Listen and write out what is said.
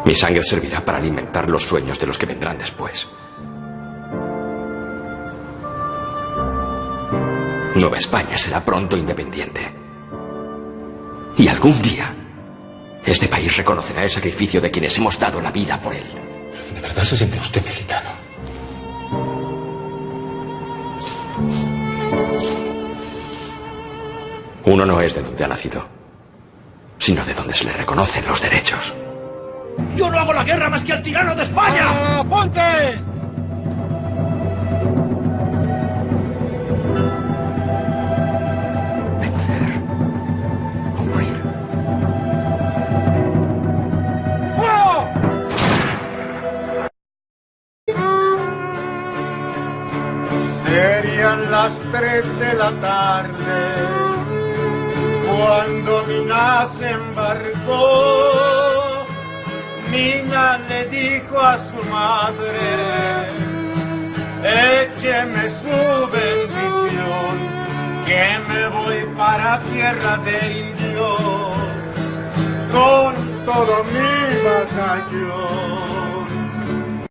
Mi sangre servirá para alimentar los sueños de los que vendrán después. Nueva España será pronto independiente. Y algún día, este país reconocerá el sacrificio de quienes hemos dado la vida por él. ¿Pero de verdad se siente usted mexicano? Uno no es de donde ha nacido, sino de donde se le reconocen los derechos. ¡Yo no hago la guerra más que al tirano de España! ¡Ponte! Vencer o morir. ¡Fuego! Serían las 3 de la tarde cuando Mina se embarcó. Mina le dijo a su madre: écheme su bendición, que me voy para tierra de indios con todo mi batallón.